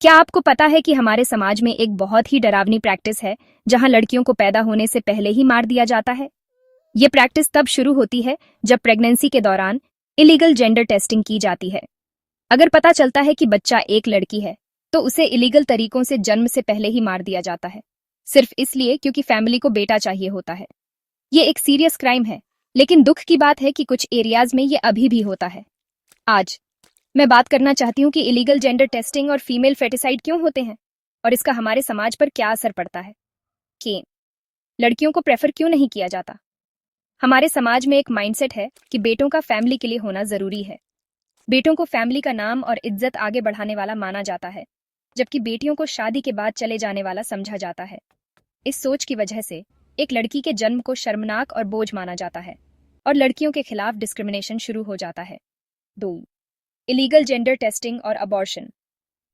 क्या आपको पता है कि हमारे समाज में एक बहुत ही डरावनी प्रैक्टिस है जहां लड़कियों को पैदा होने से पहले ही मार दिया जाता है। ये प्रैक्टिस तब शुरू होती है जब प्रेगनेंसी के दौरान इलीगल जेंडर टेस्टिंग की जाती है। अगर पता चलता है कि बच्चा एक लड़की है तो उसे इलीगल तरीकों से जन्म से पहले ही मार दिया जाता है, सिर्फ इसलिए क्योंकि फैमिली को बेटा चाहिए होता है। ये एक सीरियस क्राइम है, लेकिन दुख की बात है कि कुछ एरियाज में ये अभी भी होता है। आज मैं बात करना चाहती हूँ कि इलीगल जेंडर टेस्टिंग और फीमेल फेटिसाइड क्यों होते हैं और इसका हमारे समाज पर क्या असर पड़ता है। कि लड़कियों को प्रेफर क्यों नहीं किया जाता। हमारे समाज में एक माइंडसेट है कि बेटों का फैमिली के लिए होना जरूरी है। बेटों को फैमिली का नाम और इज्जत आगे बढ़ाने वाला माना जाता है, जबकि बेटियों को शादी के बाद चले जाने वाला समझा जाता है। इस सोच की वजह से एक लड़की के जन्म को शर्मनाक और बोझ माना जाता है और लड़कियों के खिलाफ डिस्क्रिमिनेशन शुरू हो जाता है। 2. इलीगल जेंडर टेस्टिंग और अबॉर्शन।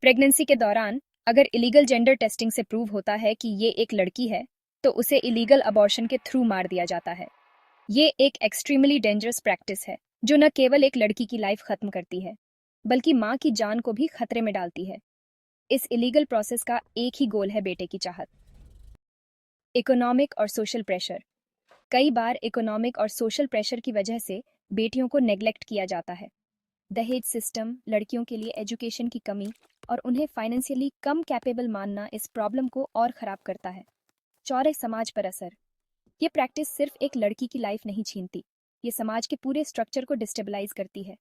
प्रेगनेंसी के दौरान अगर इलीगल जेंडर टेस्टिंग से प्रूव होता है कि ये एक लड़की है तो उसे इलीगल अबॉर्शन के थ्रू मार दिया जाता है। ये एक एक्सट्रीमली डेंजरस प्रैक्टिस है जो न केवल एक लड़की की लाइफ खत्म करती है बल्कि माँ की जान को भी खतरे में डालती है। इस इलीगल प्रोसेस का एक ही गोल है, बेटे की चाहत। इकोनॉमिक और सोशल प्रेशर। कई बार इकोनॉमिक और सोशल प्रेशर की वजह से बेटियों को नेग्लेक्ट किया जाता है। दहेज सिस्टम, लड़कियों के लिए एजुकेशन की कमी और उन्हें फाइनेंशियली कम कैपेबल मानना इस प्रॉब्लम को और खराब करता है। चौरे समाज पर असर। ये प्रैक्टिस सिर्फ एक लड़की की लाइफ नहीं छीनती, ये समाज के पूरे स्ट्रक्चर को डिस्टेबलाइज करती है।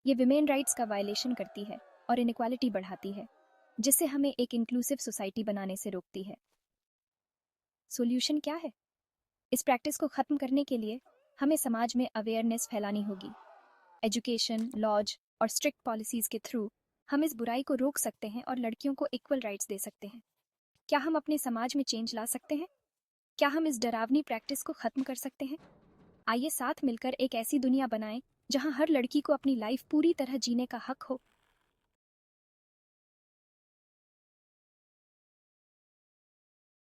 ये विमेन राइट्स का वायलेशन करती है और इनइक्वालिटी बढ़ाती है, जिससे हमें एक इंक्लूसिव सोसाइटी बनाने से रोकती है। सोल्यूशन क्या है? इस प्रैक्टिस को खत्म करने के लिए हमें समाज में अवेयरनेस फैलानी होगी। एजुकेशन, लॉज और स्ट्रिक्ट पॉलिसीज के थ्रू हम इस बुराई को रोक सकते हैं और लड़कियों को इक्वल राइट्स दे सकते हैं। क्या हम अपने समाज में चेंज ला सकते हैं? क्या हम इस डरावनी प्रैक्टिस को खत्म कर सकते हैं? आइए साथ मिलकर एक ऐसी दुनिया बनाएं जहां हर लड़की को अपनी लाइफ पूरी तरह जीने का हक हो